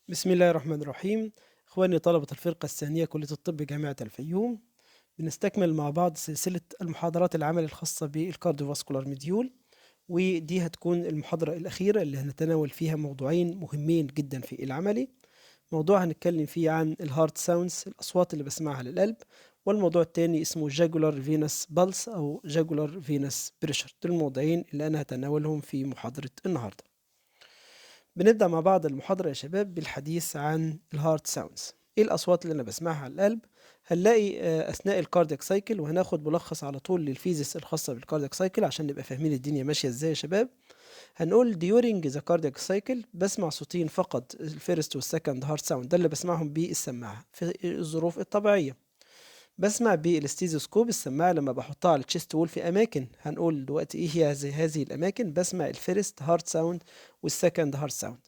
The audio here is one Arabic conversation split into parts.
بسم الله الرحمن الرحيم. إخواني طلبة الفرقة الثانية كلية الطب جامعة الفيوم، بنستكمل مع بعض سلسلة المحاضرات العمل الخاصة بالكارديوفاسكولار مديول، ودي هتكون المحاضرة الأخيرة اللي هنتناول فيها موضوعين مهمين جدا في العملي. موضوع هنتكلم فيه عن الهارت ساوندز، الأصوات اللي بسمعها للقلب، والموضوع التاني اسمه جاجولار فينس بالس أو جاجولار فينس بريشر. دول الموضوعين اللي أنا هتناولهم في محاضرة النهاردة. بنبدأ مع بعض المحاضرة يا شباب بالحديث عن الهارت ساوندز. ايه الأصوات اللي أنا بسمعها على القلب؟ هنلاقي أثناء الكاردياك سايكل، وهناخد ملخص على طول للفيزيس الخاصة بالكاردياك سايكل عشان نبقى فاهمين الدنيا ماشية ازاي يا شباب. هنقول during the cardiac cycle بسمع صوتين فقط، الفيرست والسكند هارت ساوند، ده اللي بسمعهم بالسماعة في الظروف الطبيعية. بسمع بالاستيزوسكوب، السماعة لما بحطها على التشيست وول في أماكن، هنقول دلوقتي ايه هي هذه الأماكن. بسمع الفيرست هارت ساوند والسكند هارت ساوند.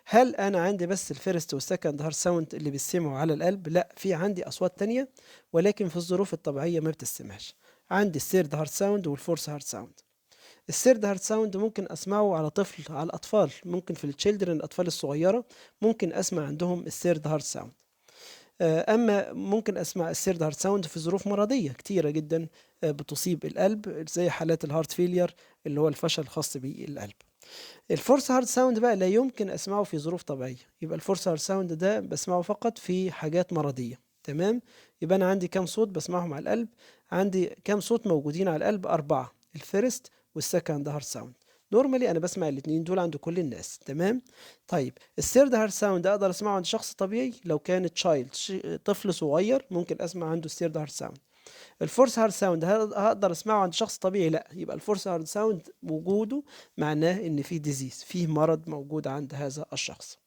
هل انا عندي بس الفيرست والسكند هارت ساوند اللي بيسمعوا على القلب؟ لا، في عندي اصوات تانية ولكن في الظروف الطبيعية ما بتسمعش. عندي الثيرد هارت ساوند والفورث هارت ساوند. الثيرد هارت ساوند ممكن اسمعه على طفل، على الاطفال، ممكن في التشيلدرن الاطفال الصغيرة ممكن اسمع عندهم الثيرد هارت ساوند. اما ممكن اسمع الثيرد هارت ساوند في ظروف مرضية كتيرة جدا بتصيب القلب، زي حالات الهارت فيلير اللي هو الفشل الخاص بالقلب. الفورس هارد ساوند بقى لا يمكن اسمعه في ظروف طبيعيه، يبقى الفورس هارد ساوند ده بسمعه فقط في حاجات مرضيه. تمام. يبقى انا عندي كام صوت بسمعهم على القلب؟ عندي كام صوت موجودين على القلب؟ اربعه: الفيرست والسكند هارد ساوند. نورمالي انا بسمع الاثنين دول عند كل الناس. تمام. طيب الثيرد هارد ساوند اقدر اسمعه عند شخص طبيعي، لو كان تشايلد طفل صغير ممكن اسمع عنده الثيرد هارد ساوند. الفورس هارد ساوند هقدر اسمعه عند شخص طبيعي؟ لا، يبقى الفورس هارد ساوند وجوده معناه ان في ديزيز، فيه مرض موجود عند هذا الشخص.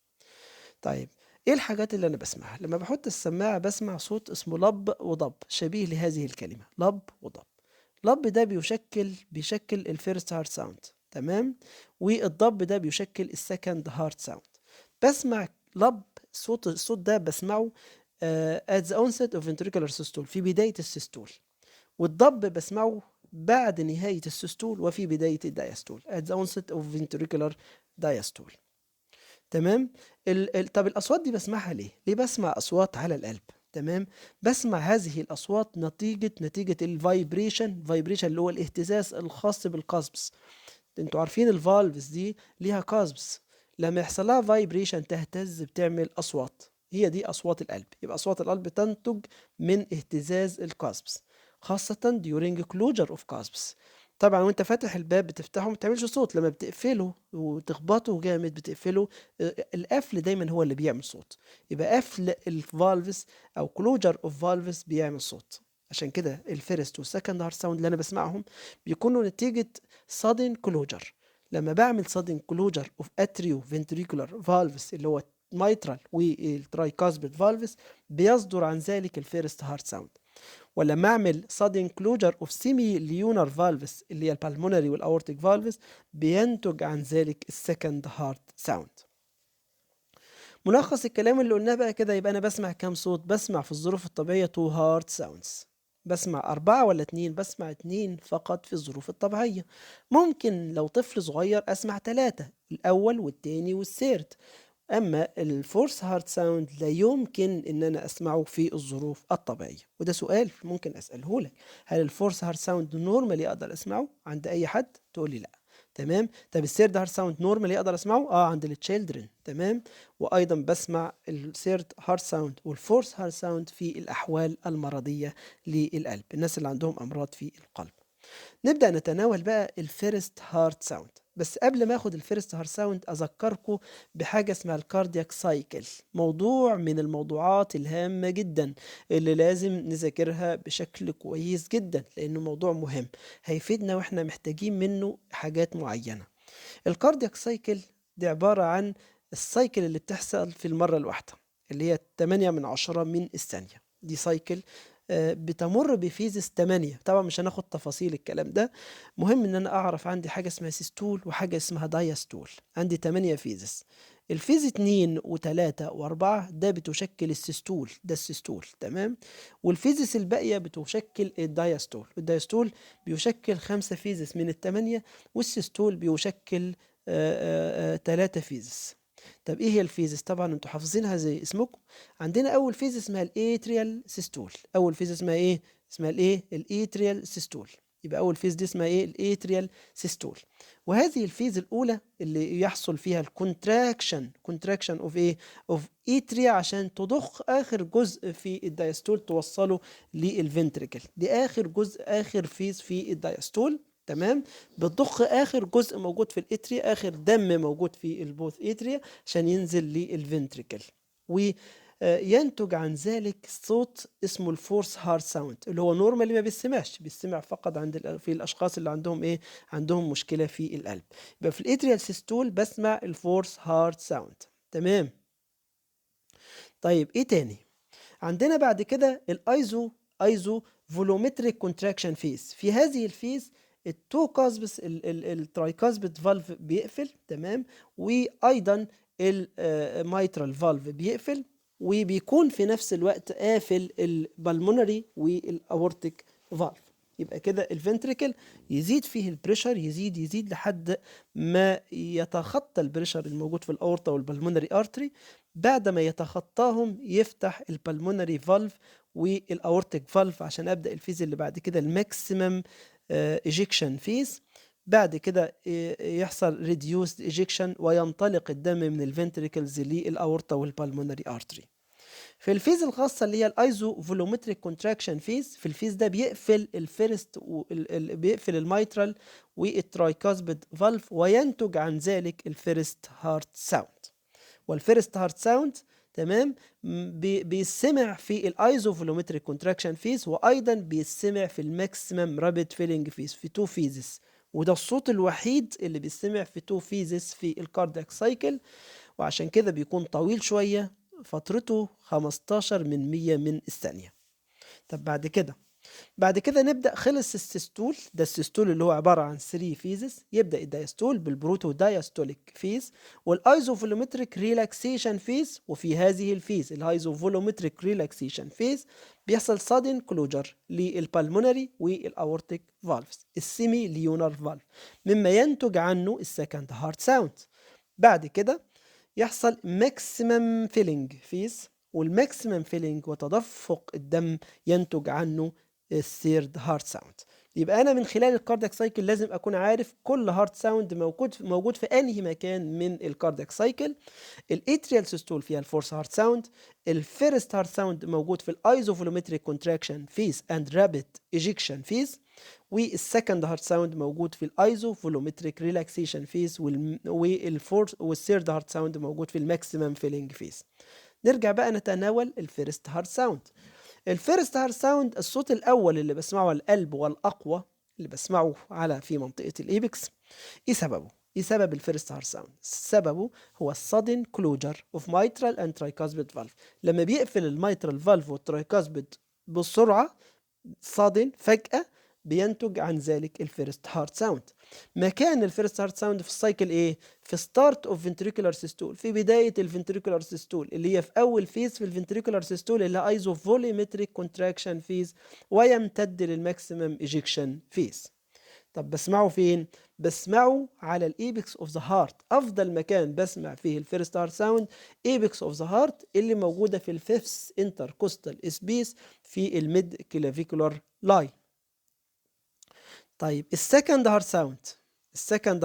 طيب ايه الحاجات اللي انا بسمعها لما بحط السماعة؟ بسمع صوت اسمه لب وضب، شبيه لهذه الكلمة لب وضب. لب ده بيشكل الفيرست هارت ساوند. تمام. والضب ده بيشكل السكند هارت ساوند. بسمع لب، الصوت ده بسمعه at the onset of ventricular systole، في بداية السيستول. والضب بسمعه بعد نهاية السيستول وفي بداية الدايستول at the onset of ventricular diastole. تمام. طب الأصوات دي بسمعها ليه؟ ليه بسمع أصوات على القلب؟ تمام. بسمع هذه الأصوات نتيجة الفايبريشن اللي هو الاهتزاز الخاص بالقصبس. انتوا عارفين الفالفز دي ليها قصبس، لما يحصل لها فايبريشن تهتز بتعمل أصوات. هي دي أصوات القلب. يبقى أصوات القلب تنتج من اهتزاز القصبس، خاصة during closure of cusps. طبعا وانت فاتح الباب بتفتحه ما بتعملش صوت، لما بتقفله وتخبطه جامد بتقفله، القفل دايما هو اللي بيعمل صوت. يبقى قفل الفالفز او closure of valves بيعمل صوت. عشان كده الفيرست والسكند هارت ساوند اللي انا بسمعهم بيكونوا نتيجة sudden closure. لما بعمل sudden closure of atrioventricular valves اللي هو mitral والترايكاسبيد valves بيصدر عن ذلك الفيرست هارت ساوند. ولما اعمل sudden closure of semi-lunar valves اللي هي البالمونري والاورتيك valves بينتج عن ذلك السكند هارت ساوند. ملخص الكلام اللي قلناه بقى كده، يبقى انا بسمع كام صوت؟ بسمع في الظروف الطبيعية 2 هارت ساوندز. بسمع أربعة ولا اتنين؟ بسمع اتنين فقط في الظروف الطبيعية. ممكن لو طفل صغير أسمع تلاتة، الأول والتاني والثيرد. أما الفورس هارت ساوند لا يمكن إن أنا أسمعه في الظروف الطبيعية. وده سؤال ممكن أسأله لك: هل الفورس هارت ساوند نورمالي أقدر أسمعه عند أي حد؟ تقول لي لا. تمام. طب الثيرد هارت ساوند نورمالي أقدر أسمعه؟ عند التشيلدرن. تمام. وأيضا بسمع الثيرد هارت ساوند والفورس هارت ساوند في الأحوال المرضية للقلب، الناس اللي عندهم أمراض في القلب. نبدأ نتناول بقى الفيرست هارت ساوند. بس قبل ما اخد الفيرست هارت ساوند اذكركم بحاجة اسمها الكاردياك سايكل، موضوع من الموضوعات الهامة جدا اللي لازم نذاكرها بشكل كويس جدا، لانه موضوع مهم هيفيدنا واحنا محتاجين منه حاجات معينة. الكاردياك سايكل دي عبارة عن السايكل اللي بتحصل في المرة الواحدة، اللي هي 8 من 10 من الثانية. دي سايكل بتمر بفيزز 8. طبعا مش هناخد تفاصيل الكلام ده، مهم ان انا اعرف عندي حاجة اسمها سيستول وحاجة اسمها دايستول. عندي 8 فيزز. الفيز 2 و3 و4 ده بتشكل السيستول، ده السيستول. تمام. والفيزز الباقية بتشكل الدايستول، والدايستول بيشكل 5 فيزز من الثمانية، والسيستول بيشكل 3 فيزز. طب ايه هي الفيزز؟ طبعا انتوا حافظينها زي اسمكم. عندنا اول فيز اسمها الاتريال سيستول. اول فيز اسمها ايه؟ اسمها الاتريال سيستول. يبقى اول فيز دي اسمها ايه؟ الاتريال سيستول. وهذه الفيز الاولى اللي يحصل فيها كونتراكشن اوف ايه؟ اوف اتريا، عشان تضخ اخر جزء في الدايستول توصله للفنتريكل. دي اخر جزء، اخر فيز في الدايستول. تمام. بتضخ اخر جزء موجود في الاتريا، اخر دم موجود في البوث اتريا، عشان ينزل للفنتريكل. وينتج عن ذلك صوت اسمه الفورس هارت ساوند، اللي هو نورمالي ما بيسمعش، بيسمع فقط في الاشخاص اللي عندهم ايه؟ عندهم مشكله في القلب. يبقى في الاتريال سيستول بسمع الفورس هارت ساوند. تمام. طيب ايه تاني؟ عندنا بعد كده ايزو فولومتريك كونتراكشن فيز. في هذه الفيز التو كاسبس الترايكاسبت فالف بيقفل. تمام. وايضا الميترال فالف بيقفل، وبيكون في نفس الوقت قافل البلمونري والاورتيك فالف. يبقى كده الفنتريكل يزيد فيه البريشر، يزيد لحد ما يتخطى البريشر الموجود في الاورطه والبلمونري ارتري. بعد ما يتخطاهم يفتح البلمونري فالف والاورتيك فالف، عشان ابدا الفيز اللي بعد كده الماكسيمم ايجيكشن فيز. بعد كده يحصل ريديوسد ايجيكشن، وينطلق الدم من الفنتريكلز للاورطه والبلمونري ارتري. في الفيز الخاصه اللي هي الايزو فولومتريك كونتراكشن فيز، في الفيز ده بيقفل الفيرست بيقفل الميترال والترايكاسبيد فالف، وينتج عن ذلك الفيرست هارت ساوند. والفيرست هارت ساوند تمام بيسمع في الايزوفولومتريك كونتراكشن فيز، وايضا بيسمع في الماكسيمم رابيد فيلينج فيز في تو فيزز. وده الصوت الوحيد اللي بيسمع في تو فيزز في الكاردياك سايكل، وعشان كده بيكون طويل شويه، فترته 15 من 100 من الثانيه. طب بعد كده نبدأ. خلص السيستول، ده السيستول اللي هو عبارة عن 3 فيزز. يبدأ الدايستول بالبروتو دايستوليك فيز والايزوفولومتريك ريلاكسيشن فيز. وفي هذه الفيز الايزوفولومتريك ريلاكسيشن فيز بيحصل sudden كلوجر للبالمونري والاورتيك فالفز، السيمي ليونار فالف، مما ينتج عنه السكند هارت ساوند. بعد كده يحصل ماكسيمم فيلينج فيز، والماكسيمم فيلينج وتدفق الدم ينتج عنه الثيرد هارت ساوند. يبقى انا من خلال الكاردياك سايكل لازم اكون عارف كل هارت ساوند موجود في انهي مكان من الكاردياك سايكل. الاتريال سيستول فيها الفورس هارت ساوند. الفيرست هارت ساوند موجود في الايزوفولومتريك كونتراكشن فيز اند رابيد ايجيكشن فيز. والسكند هارت ساوند موجود في الايزوفولومتريك ريلاكسيشن فيز. والثيرد هارت ساوند موجود في الماكسيمم فيلينج فيز. نرجع بقى نتناول الفيرست هارت ساوند. الفيرست هارت ساوند الصوت الاول اللي بسمعه على القلب والاقوى، اللي بسمعه في منطقه الايبكس. ايه سببه؟ ايه سبب الفيرست هارت ساوند؟ سببه هو السادن كلوجر اوف mitral and tricuspid valve. لما بيقفل الميترال فالف والترايكاسبيد بسرعه صادن فجأة، بينتج عن ذلك الفيرست هارت ساوند. مكان الفيرست هارت ساوند في السايكل ايه؟ في ستارت اوف فنتريكولار سيستول، في بداية الفنتريكولار سيستول، اللي هي في اول فيز في الفنتريكولار سيستول، اللي هي ايزو فوليمتريك كونتراكشن فيز، ويمتد للماكسيمم ايجيكشن فيز. طب بسمعه فين؟ بسمعه على الايبكس اوف ذا هارت. افضل مكان بسمع فيه الفيرست هارت ساوند ايبكس اوف ذا هارت، اللي موجوده في الفيفث انتركوستال سبيس في الميد كلافيكولار لاين. طيب السكند هارت ساوند. السكند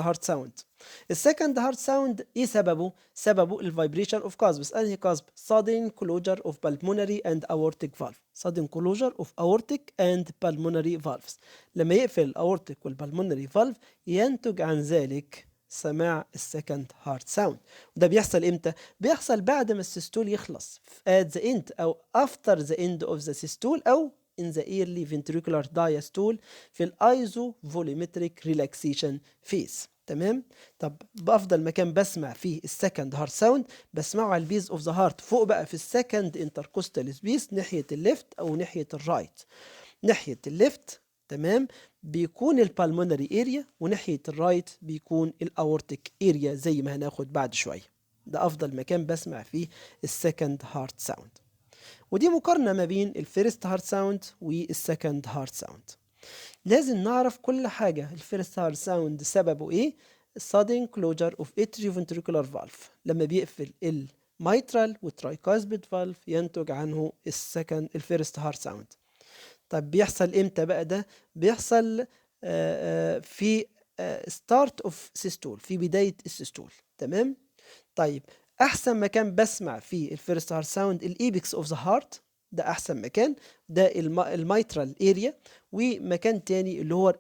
هارت ساوند ايه سببه؟ سببه الفايبريشن اوف كاسبس. انهي كاسب؟ sudden closure of pulmonary and aortic valve. sudden closure of aortic and pulmonary valves. لما يقفل الاورتيك والبلمونري فالف ينتج عن ذلك سماع السكند هارت ساوند. وده بيحصل امتى؟ بيحصل بعد ما السيستول يخلص at the end او after the end of the systole، او in the early ventricular diastole في الايزو فوليمتريك ريلاكسيشن فيز. تمام. طب بافضل مكان بسمع فيه السكند هارت ساوند بسمعه على البيز اوف ذا هارت، فوق بقى في السكند انتركوستال سبيس، ناحيه الليفت او ناحيه الرايت. ناحيه الليفت تمام بيكون البالمونري اريا، وناحيه الرايت بيكون الاورتيك اريا، زي ما هناخد بعد شويه. ده افضل مكان بسمع فيه السكند هارت ساوند. ودي مقارنه ما بين الفيرست هارت ساوند والسكند هارت ساوند. لازم نعرف كل حاجة. الفيرست هارت ساوند سببه ايه؟ sudden closure of atrioventricular valve. لما بيقفل الميترال والترايكاسبيد فالف ينتج عنه الفيرست هارت ساوند. طب بيحصل امتى بقى ده؟ بيحصل في ستارت اوف سيستول، في بداية السيستول. تمام. طيب احسن مكان بسمع فيه الفيرست هارت ساوند الايبكس اوف ذا هارت، ده احسن مكان، ده الميترال اريا. ومكان تاني اللور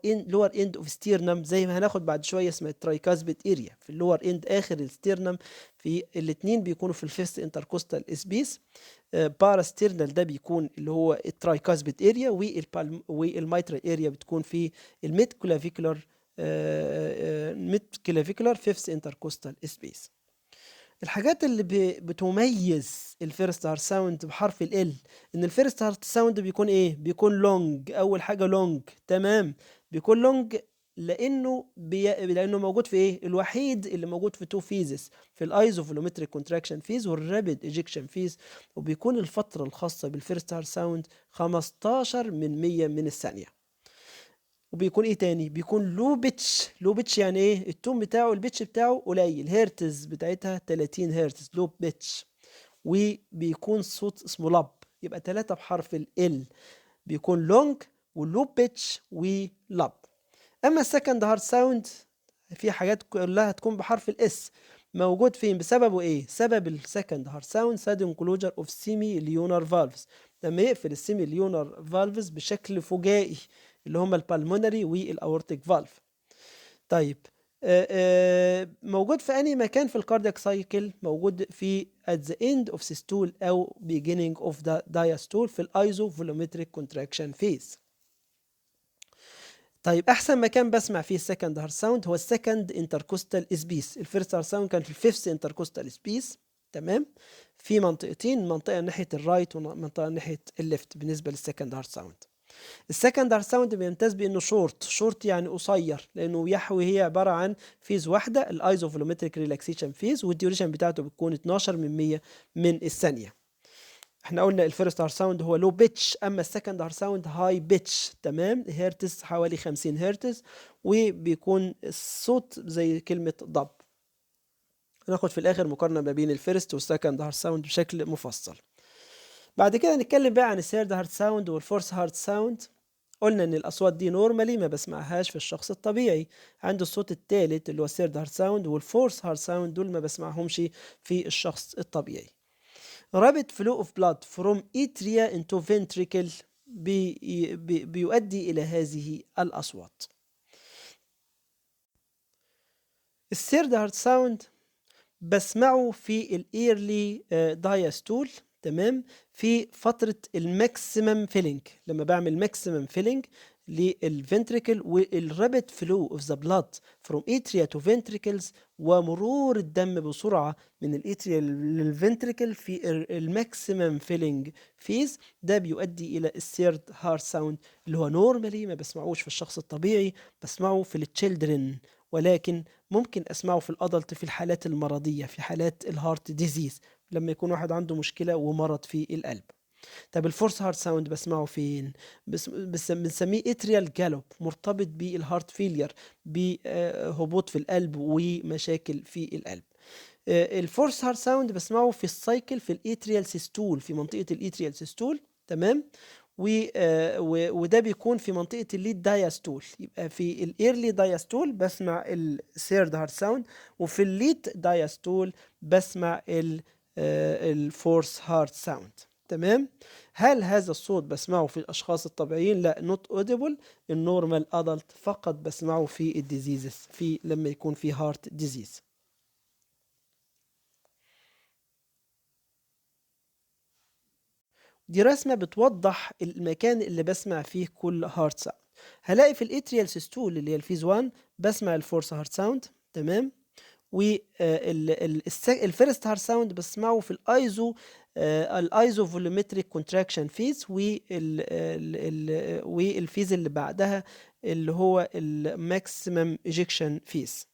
اند اوف ستيرنم، زي ما هناخد بعد شويه، اسمها الترايكاسبيد اريا، في اللور اند اخر الستيرنم. في الاثنين بيكونوا في الفيست انتركوستال سبيس. باراستيرنال ده بيكون اللي هو الترايكاسبيد اريا، والميترال اريا بتكون في الميد كلافيكولار فيفث انتركوستال سبيس. الحاجات اللي بتميز الفيرست هارت ساوند بحرف ال ان الفيرست هارت ساوند بيكون ايه؟ بيكون لونج. اول حاجه لونج. تمام. بيكون لونج لانه موجود في ايه؟ الوحيد اللي موجود في تو فيزز، في الايزوفولومتريك كونتراكشن فيز والرابيد ايجكشن فيز. وبيكون الفتره الخاصه بالفيرست هارت ساوند 15 من 100 من الثانيه. وبيكون ايه تاني؟ بيكون لو بيتش. لو بيتش يعني ايه؟ التون بتاعه البيتش بتاعه قليل، هرتز بتاعتها 30 هرتز، لو بيتش. وبيكون صوت اسمه لاب، يبقى 3 بحرف ال بيكون لونج ولو بيتش ولاب. اما السكند هارت ساوند في حاجات كلها تكون بحرف الاس. موجود فين؟ بسببه ايه؟ سبب السكند هارت ساوند سادن كلوجر اوف سيمي ليونار فالفز، لما يقفل السيمي ليونار فالفز بشكل فجائي، اللي هم البالمونري والاورتيك فالف. طيب موجود في أي مكان في الكاردياك سايكل؟ موجود في at the end of systole أو beginning of the diastole في الايزوفولومتريك كونتراكشن فيز. طيب احسن مكان بسمع فيه السكند هارت ساوند هو السكند انتركوستال سبيس. الفيرست هارت ساوند كان في الفيفث انتركوستال سبيس. تمام. في منطقتين، منطقه ناحيه الرايت ومنطقه ناحيه الليفت بالنسبه للسكند هارت ساوند. السكند هارت ساوند بيمتاز بانه شورت يعني قصير، لانه هي عباره عن فيز واحده، الايزوفولومتريك ريلاكسيشن فيز، والديوريشن بتاعته بتكون 12 من 100 من الثانيه. احنا قلنا الفيرست هارت ساوند هو لو بيتش، اما السكند هارت ساوند هاي بيتش. تمام. هرتز حوالي 50 هرتز، وبيكون الصوت زي كلمه ضب. هناخد في الاخر مقارنه ما بين الفيرست والسكند هارت ساوند بشكل مفصل. بعد كده نتكلم بقى عن الثيرد هارت ساوند والفورث هارت ساوند. قلنا ان الاصوات دي نورمالي ما بسمعهاش في الشخص الطبيعي. عنده الصوت الثالث اللي هو الثيرد هارت ساوند والفورث هارت ساوند، دول ما بسمعهمش في الشخص الطبيعي. rapid flow of blood from atria into ventricle بيؤدي إلى هذه الأصوات. الثيرد هارت ساوند بسمعه في الايرلي دايستول. تمام. في فترة الماكسيمم فيلينج، لما بعمل ماكسيمم فيلينج للفنتريكل والرابid flow of the blood from atria to ventricles، ومرور الدم بسرعة من الاتريا للفنتريكل في الماكسيمم فيلينج فيز، ده بيؤدي إلى الثيرد هارت ساوند، اللي هو نورمالي ما بسمعوش في الشخص الطبيعي، بسمعه في التشيلدرن، ولكن ممكن اسمعه في الادلت في الحالات المرضيه، في حالات الهارت ديزيز، لما يكون واحد عنده مشكله ومرض في القلب. طب الفورث هارت ساوند بسمعه فين؟ بس بنسميه اتريال جالوب، مرتبط بالهارت فيلير، بهبوط في القلب ومشاكل في القلب. الفورث هارت ساوند بسمعه في السايكل في الاتريال سيستول، في منطقه الاتريال سيستول. تمام. وده بيكون في منطقة الليد دايستول. يبقى في الايرلي دايستول بسمع الثيرد هارت ساوند، وفي الليد دايستول بسمع الفورث هارت ساوند. تمام. هل هذا الصوت بسمعه في الأشخاص الطبيعيين؟ لا، نوت اوديبل. النورمال ادلت فقط بسمعه في الديزيزز، في لما يكون في هارت ديزيز. دي رسمة بتوضح المكان اللي بسمع فيه كل هارت ساوند. هلاقي في الاتريال سيستول اللي هي الفيز 1 بسمع الفورث هارت ساوند. تمام. والفيرست هارت ساوند بسمعه في الايزو فولومتريك كونتراكشن فيز، والفيز اللي بعدها اللي هو الماكسيمم ايجكشن فيز.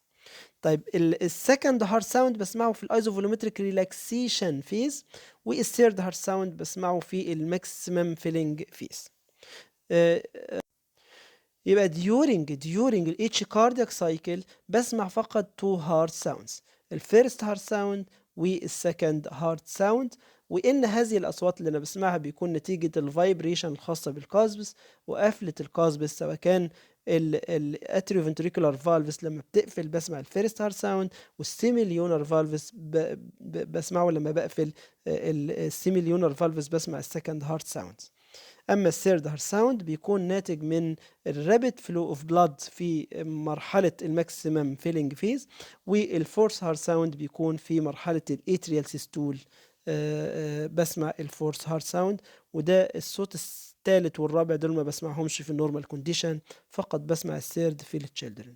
طيب السكند هارت ساوند بسمعه في الايزوفولومتريك ريلاكسيشن فيز، والثيرد هارت ساوند بسمعه في الماكسيمم فيلينج فيز. يبقى during each cardiac cycle بسمع فقط two heart sounds، الفيرست heart sound والسكند heart sound، وإن هذه الأصوات اللي أنا بسمعها بيكون نتيجة الفايبريشن الخاصة بالقصبس وقفلة القصبس، سواء كان الاتريوفنتريكولار فالفس لما بتقفل بسمع الفيرست هارت ساوند، والسيميليونر فالفس بسمعه لما بقفل السيميليونر فالفس بسمع السكند هارت ساوند. اما الثيرد هارت ساوند بيكون ناتج من الرابid فلو اوف بلاد في مرحله الماكسيمم فيلينج فيز، والفورث هارت ساوند بيكون في مرحله الاتريال سيستول. بسمع الفورث هارت ساوند، وده الصوت الثالث والرابع دول ما بسمعهمش في النورمال كونديشن، فقط بسمع الثيرد في التشيلدرن.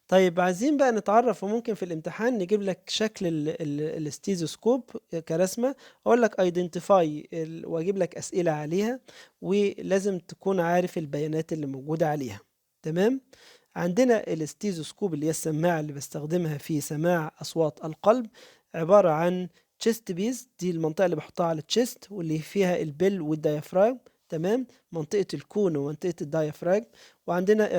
طيب عايزين بقى نتعرف، وممكن في الامتحان نجيب لك شكل الاستيزوسكوب كرسمة، اقول لك ايدنتيفاي واجيب لك اسئلة عليها، ولازم تكون عارف البيانات اللي موجودة عليها. تمام. عندنا الاستيزوسكوب اللي هي السماعة اللي بستخدمها في سماع اصوات القلب، عبارة عن تشيست بيز، دي المنطقة اللي بحطها على التشيست واللي فيها البل والديافراغم. تمام. منطقة الكون ومنطقة الدايفراجم. وعندنا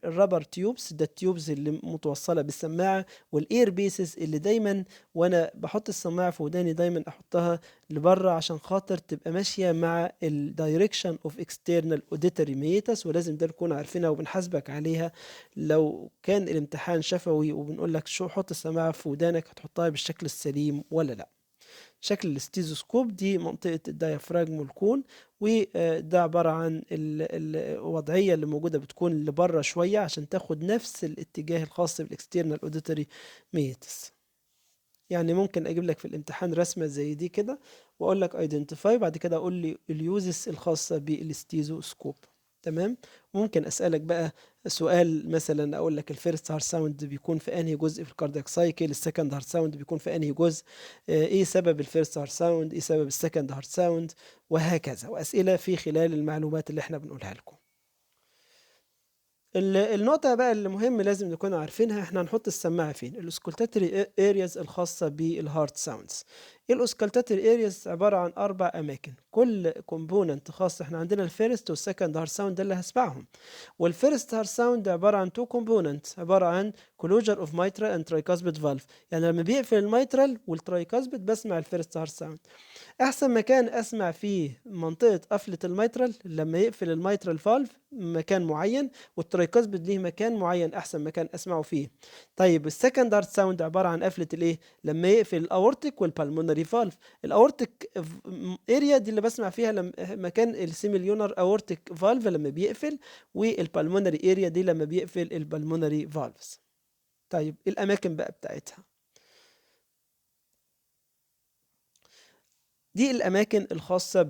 الرابر تيوبس، ده التيوبز اللي متوصلة بالسماعة، والاير بيسز اللي دايما وانا بحط السماعة في وداني دايما احطها لبره عشان خاطر تبقى ماشية مع الدايركشن اوف اكسترنال اوديتوري ميتس، ولازم ده نكون عارفينها وبنحاسبك عليها. لو كان الامتحان شفوي وبنقول لك شو حط السماعة في ودانك هتحطها بالشكل السليم ولا لا. شكل الاستيزوسكوب دي منطقة الدايفراجم والكون، وده عبارة عن الوضعية اللي موجودة بتكون لبره شوية عشان تاخد نفس الاتجاه الخاص بالاكسترنال اوديتوري ميتس. يعني ممكن اجيب لك في الامتحان رسمة زي دي كده واقول لك ايدنتيفاي، بعد كده اقول لي اليوزز الخاصة بالاستيزوسكوب. تمام. ممكن اسالك بقى سؤال، مثلا اقول لك الفيرست هارت ساوند بيكون في انهي جزء في الكاردياك سايكل، السكند هارت ساوند بيكون في انهي جزء، ايه سبب الفيرست هارت ساوند، ايه سبب السكند هارت ساوند، وهكذا، واسئله في خلال المعلومات اللي احنا بنقولها لكم. النقطة بقى اللي مهم لازم نكون عارفينها، احنا هنحط السماعة فين، الاسكولتاتري ارياز الخاصة بالهارت ساوندز. الاسكولتاتري ارياز عبارة عن 4 أماكن، كل كومبوننت خاص. احنا عندنا الفيرست والسكند هارت ساوند ده اللي هسمعهم، والفيرست هارت ساوند عبارة عن 2 كومبوننت، عبارة عن كلوجر اوف مايترال اند ترايكاسبيد فالف، يعني لما بيقفل المايترال والترايكاسبيد بسمع الفيرست هارت ساوند. احسن مكان اسمع فيه منطقة قفلة الميترال لما يقفل الميترال فالف مكان معين، والترايكاسبيد ليه مكان معين احسن مكان اسمعه فيه. طيب السكند هارت ساوند عبارة عن قفلة الايه، لما يقفل الاورتيك والبالمونري فالف. الاورتيك اريا دي اللي بسمع فيها مكان السيميليونر اورتيك فالف لما بيقفل، والبالمونري اريا دي لما بيقفل البالمونري فالفز. طيب الاماكن بقى بتاعتها، دي الأماكن الخاصة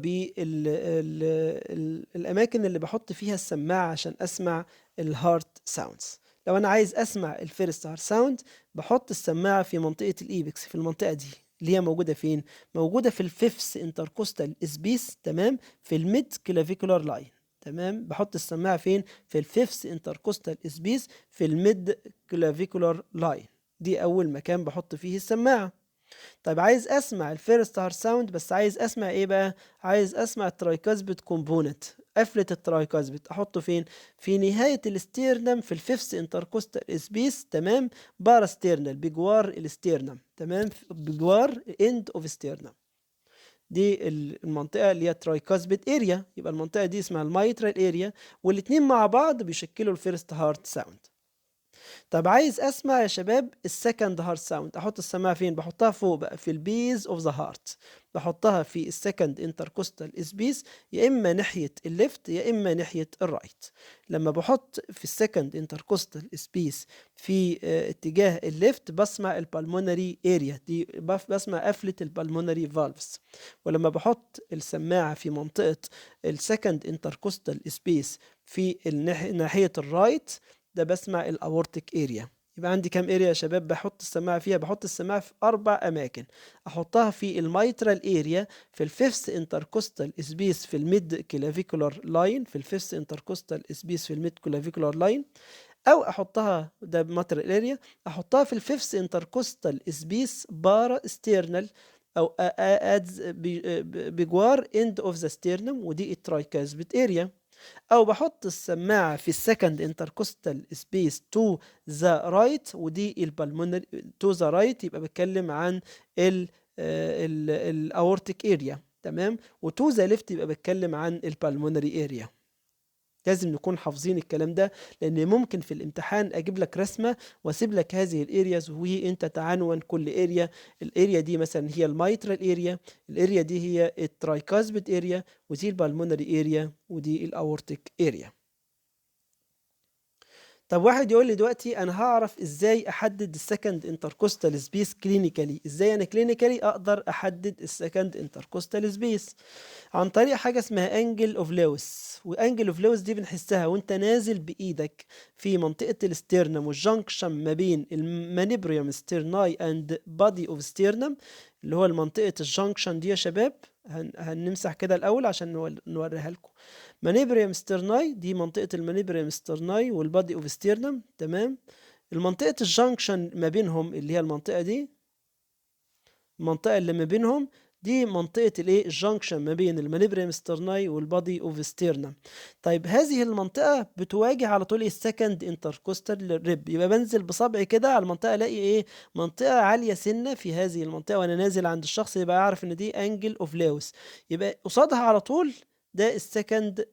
بالأماكن اللي بحط فيها السماعة عشان أسمع الهارت ساوندز. لو أنا عايز أسمع الفيرست هارت ساوند بحط السماعة في منطقة الإيبكس، في المنطقة دي اللي هي موجودة فين؟ موجودة في الفيفث انتركوستال سبيس، تمام، في الميد كلافيكولار لاين. تمام. بحط السماعة فين؟ في الفيفث انتركوستال سبيس في الميد كلافيكولار لاين، دي أول مكان بحط فيه السماعة. طيب عايز اسمع الفيرست هارت ساوند، بس عايز اسمع ايه بقى؟ عايز اسمع الترايكاسبيد كومبوننت، قفلة الترايكاسبيد احطه فين؟ في نهاية الاستيرنم في الفيفث انتركوستال سبيس، تمام، باراستيرنال بجوار الاستيرنم، تمام، بجوار اند اوف استيرنم. دي المنطقة اللي هي ترايكاسبيد اريا، يبقى المنطقة دي اسمها المايترال اريا، والاتنين مع بعض بيشكلوا الفيرست هارت ساوند. طب عايز اسمع يا شباب السكند هارت ساوند، احط السماعه فين؟ بحطها فوق بقى في البيز اوف ذا هارت، بحطها في السكند انتركوستال سبيس، يا اما ناحيه الليفت يا اما ناحيه الرايت. لما بحط في السكند انتركوستال سبيس في اتجاه الليفت بسمع البالمونري اريا دي، بسمع قفله البالمونري فالفز. ولما بحط السماعه في منطقه السكند انتركوستال سبيس في ناحيه الرايت، ده بسمع الاورتيك اريا. يبقى عندي كام اريا يا شباب بحط السماعه فيها؟ بحط السماعه في 4 اماكن، احطها في الميترال اريا، في الفيفث انتركوستال سبيس في الميد كلافيكولار لاين، في الفيفث انتركوستال سبيس في الميد كلافيكولار لاين، او احطها ده ماترال اريا، احطها في الفيفث انتركوستال سبيس بارا ستيرنال، او ادز بجوار اند اوف ذا ستيرنم، ودي الترايكاسبيد اريا. او بحط السماعه في السكند انتركوستال سبيس تو ذا رايت، ودي البلمونري تو ذا رايت يبقى بتكلم عن الاورتيك اريا، تمام، وتو ذا ليفت يبقى بتكلم عن البلمونري اريا. لازم نكون حافظين الكلام ده، لان ممكن في الامتحان اجيب لك رسمه واسيب لك هذه الارياز وانت تعنون كل اريا. الاريا دي مثلا هي الميترال اريا، الاريا دي هي الترايكاسبيد اريا، ودي البلمونري اريا، ودي الاورتيك اريا. طب واحد يقول لي دلوقتي انا هعرف ازاي احدد السكند انتركوستال سبيس كلينيكالي؟ ازاي انا كلينيكالي اقدر احدد السكند انتركوستال سبيس؟ عن طريق حاجه اسمها انجل اوف لويس، وانجل اوف لويس دي بنحسها وانت نازل بايدك في منطقه الاسترنم والجنكشن ما بين المانيبريوم ستيرناي اند بادي اوف ستيرنم، اللي هو منطقه الجنكشن دي يا شباب. هنمسح كده الاول عشان نوريها لكم. مانيبريم سترناي دي منطقة المانيبريم سترناي والبادي اوف ستيرنم، تمام. المنطقة الجنكشن ما بينهم اللي هي المنطقة دي، المنطقة اللي ما بينهم دي منطقة الايه الجنكشن ما بين المانيبريم سترناي والبادي اوف ستيرنم. طيب هذه المنطقة بتواجه على طول السكند انتركوستال ريب، يبقى بنزل بصبعي كده على المنطقة الاقي ايه منطقة عالية سنة في هذه المنطقة وانا نازل عند الشخص، يبقى اعرف ان دي انجل اوف لويس، يبقى قصادها على طول ده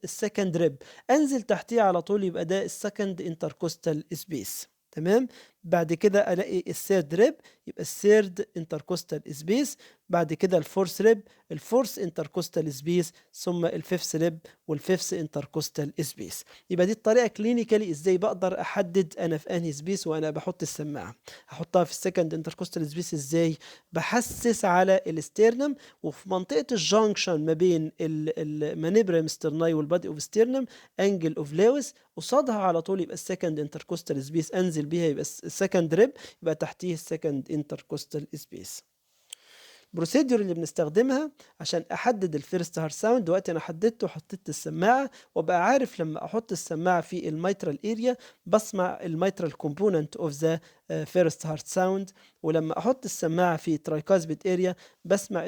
السكند ريب، انزل تحتيه على طول يبقى ده السكند انتركوستال سبيس، تمام. بعد كده الاقي الثيرد ريب، يبقى الثيرد انتركوستال سبيس، بعد كده الفورث ريب، الفورث انتركوستال سبيس، ثم الفيفث ريب والفيفث انتركوستال سبيس. يبقى دي الطريقه كلينيكالي ازاي بقدر احدد انا في انهي سبيس وانا بحط السماعه. هحطها في السكند انتركوستال سبيس ازاي؟ بحسس على الاسترنم، وفي منطقه الجانكشن ما بين المانيبريم سترناي والبادي اوف ستيرنم انجل اوف لويس، قصادها على طول يبقى السكند انتركوستال سبيس، انزل بيها يبقى السكند ريب، يبقى تحتيه السكند انتركوستال سبيس. البروسيدور اللي بنستخدمها عشان احدد الفيرست هارت ساوند، دلوقتي انا حددته وحطيت السماعه، وابقى عارف لما احط السماعه في الميترال اريا بسمع الميترال كومبوننت اوف ذا فيرست هارت ساوند، ولما احط السماعه في ترايكاسبيد اريا بسمع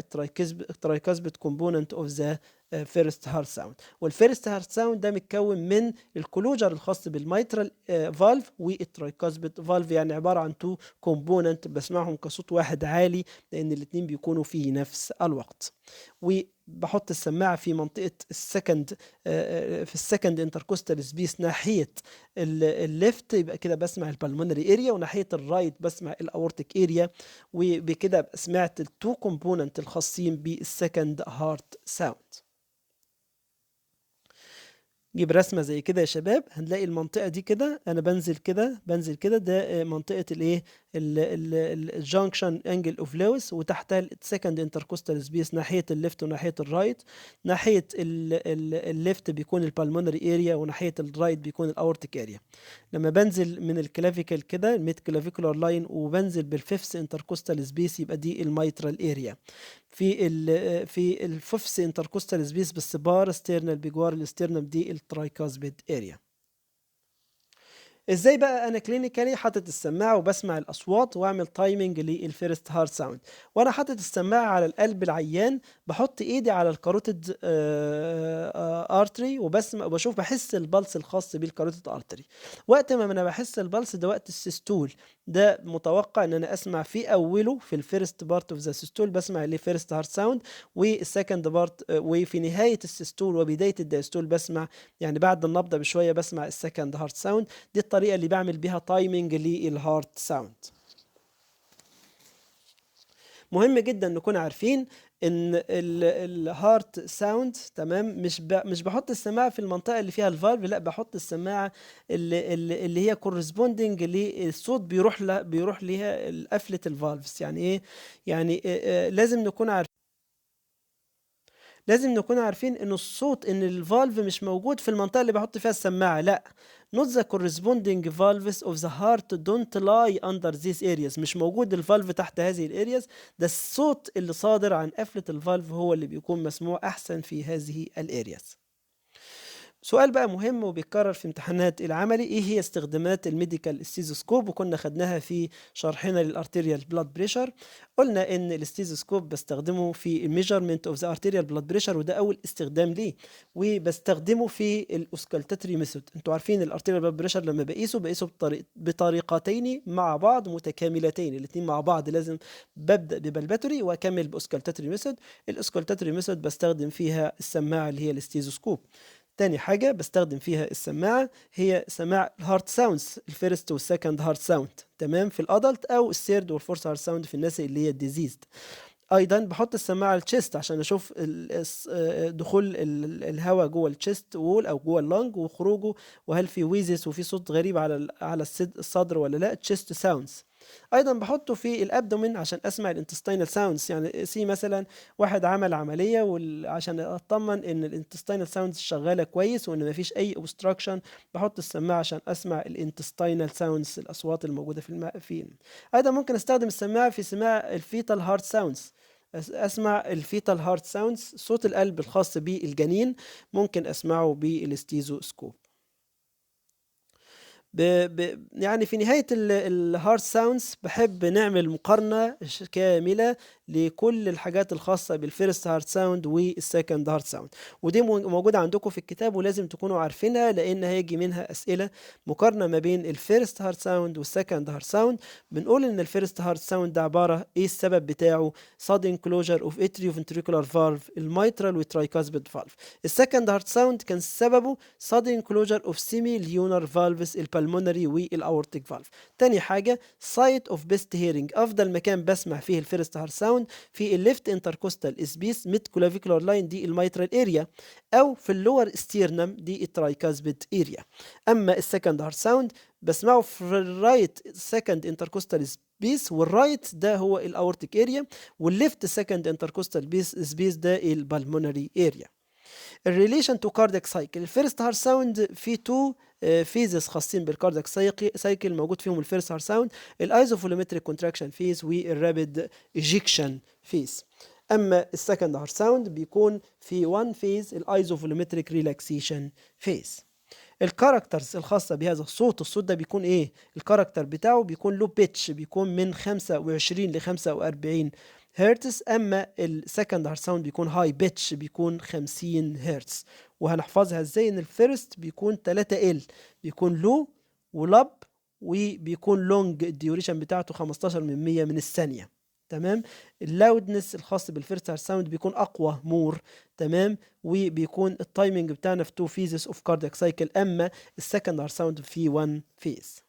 الترايكاسبيد كومبوننت اوف ذا فيرست هارت ساوند. والفيرست هارت ساوند ده متكون من الكلوجر الخاص بالميترال فالف والترايكاسبيد فالف، يعني عباره عن تو كومبوننت بسمعهم كصوت واحد عالي لان الاثنين بيكونوا في نفس الوقت. وبحط السماعه في منطقه السكند في السكند انتركوستال سبيس ناحيه الليفت، يبقى كده بسمع البلمونري اريا، وناحيه الرايت بسمع الاورتيك اريا، وبكده سمعت التو كومبوننت الخاصين بالسكند هارت ساوند. نجيب رسمه زي كده يا شباب، هنلاقي المنطقه دي كده انا بنزل كده ده منطقه الايه الجانكشن انجل اوف لويس، وتحتها السكند انتركوستال سبيس ناحيه الليفت وناحيه الرايت. ناحيه الليفت بيكون البالمونري اريا، وناحيه الرايت بيكون الاورتيك اريا. لما بنزل من الكلافيكال كده الميد كلافيكولار لاين وبنزل بالفيفث انتركوستال سبيس يبقى دي الميترال اريا. في الفيفث انتركوستال سبيس بس بار ستيرنال بجوار الاسترنم دي الترايكاسبيد اريا. ازاي بقى انا كلينيكالي حاطط السماعه وبسمع الاصوات واعمل تايمنج للفيرست هارت ساوند؟ وانا حاطط السماعه على القلب العيان بحط ايدي على الكاروتيد ارتري وبسمع وبشوف بحس البلس الخاص بالكاروتيد ارتري. وقت ما انا بحس البلس ده وقت السيستول، ده متوقع ان انا اسمع في اوله في الفيرست بارت اوف ذا سيستول بسمع اللي فيرست هارت ساوند، والسكند بارت وفي نهايه السيستول وبدايه الدايستول بسمع، يعني بعد النبضه بشويه بسمع السكند هارت ساوند. دي الطريقة اللي بعمل بيها تايمنج للهارت ساوند. مهم جدا نكون عارفين ان الهارت ساوند، تمام، مش بحط السماعه في المنطقه اللي فيها الفالف، لا بحط السماعه اللي هي كورسبوندنج للصوت بيروح ليها قفله الفالفز. يعني ايه؟ يعني لازم نكون عارفين ان الصوت ان الفالف مش موجود في المنطقه اللي بحط فيها السماعه، لا. not the corresponding valves of the heart don't lie under these areas، مش موجود الفالف تحت هذه الارياز، ده الصوت اللي صادر عن قفله الفالف هو اللي بيكون مسموع احسن في هذه الارياز. سؤال بقى مهم وبيتكرر في امتحانات العملي، ايه هي استخدامات الميديكال ستيزوسكوب؟ وكنا خدناها في شرحنا للارتيريال بلاد بريشر. قلنا ان الستيزوسكوب بستخدمه في الميجرمنت اوف ذا ارتيريال بلاد بريشر، وده اول استخدام ليه، وبستخدمه في الاوسكالتاتري ميثود. انتوا عارفين الارتيريال بلاد بريشر لما بقيسه بطريقتين مع بعض متكاملتين، الاثنين مع بعض لازم ببدا ببلباتوري واكمل باوسكالتاتري ميثود. الاوسكالتاتري ميثود بستخدم فيها السماعه اللي هي الستيزوسكوب. تاني حاجة بستخدم فيها السماعة هي سماع الهارت ساوندز، الفيرست والسكند هارت ساوند، تمام، في الادلت، او الثيرد والفورث هارت ساوند في الناس اللي هي الديزيزد. ايضا بحط السماعه على التشيست عشان اشوف دخول الهواء جوه التشيست وول او جوه اللنج وخروجه، وهل في ويزس وفي صوت غريب على الصدر ولا لا، تشيست ساوندز. ايضا بحطه في الابدومين عشان اسمع الانتستينال ساوندز، يعني مثلا واحد عمل عمليه عشان اطمن ان الانتستينال ساوندز شغاله كويس وان مفيش اي اوبستراكشن، بحط السماعه عشان اسمع الانتستينال ساوندز، الاصوات الموجوده في ايضا ممكن استخدم السماعه في سماع الفيتال هارت ساوندز، اسمع الفيتال هارت ساوندز، صوت القلب الخاص بالجنين، ممكن اسمعه بالستيزوسكوب. يعني في نهاية الهارت ساوندز بحب نعمل مقارنة كاملة لكل الحاجات الخاصة بالفيرست هارت ساوند والسكند هارت ساوند، ودي موجودة عندكم في الكتاب ولازم تكونوا عارفينها لأن هيجي منها أسئلة. مقارنة ما بين الفيرست هارت ساوند والسكند هارت ساوند. بنقول إن الفيرست هارت ساوند ده عبارة إيه السبب بتاعه؟ sudden closure of atrioventricular valve الميترال والترايكاسبيد valve. السكند هارت ساوند كان سببه sudden closure of semi-lunar valves البلمونري والاورتيك فالف. تاني حاجة site of best hearing، أفضل مكان بسمع فيه الفيرست هارت ساوند في الليفت انتركوستال سبيس ميد كلافيكولار لاين دي الميترال اريا، أو في اللور ستيرنم دي الترايكاسبيد اريا. أما السكند هارت ساوند بسمعه في الرايت سكند انتركوستال سبيس، والرايت ده هو الاورتيك اريا، والليفت سكند انتركوستال سبيس ده البلمونري اريا. الريليشن تو كاردياك سايكل، الفيرست هارت ساوند في تو فيزز خاصين بالكاردياك سايكل موجود فيهم الفيرست هارت ساوند، الايزوفولومتريك كونتراكشن فيز والرابيد ايجيكشن فيز. اما السكند هارت ساوند بيكون في وان فيز الايزوفولومتريك ريلاكسيشن فيز. الكاركترز الخاصة بهذا الصوت ده بيكون ايه؟ الكاركتر بتاعه بيكون لو بيتش، بيكون من 25 ل 45 هرتز، اما السكند هارت ساوند بيكون هاي بيتش، بيكون 50 هرتز. وهنحفظها ازاي؟ ان الفيرست بيكون 3 ال، بيكون لو ولاب، وبيكون لونج الديوريشن بتاعته 15 من 100 من الثانية، تمام. اللاودنس الخاص بالفيرست هارت ساوند بيكون اقوى مور، تمام، وبيكون التايمنج بتاعنا في 2 فيزز اوف كاردياك سايكل، اما السكند هارت ساوند في 1 فيز.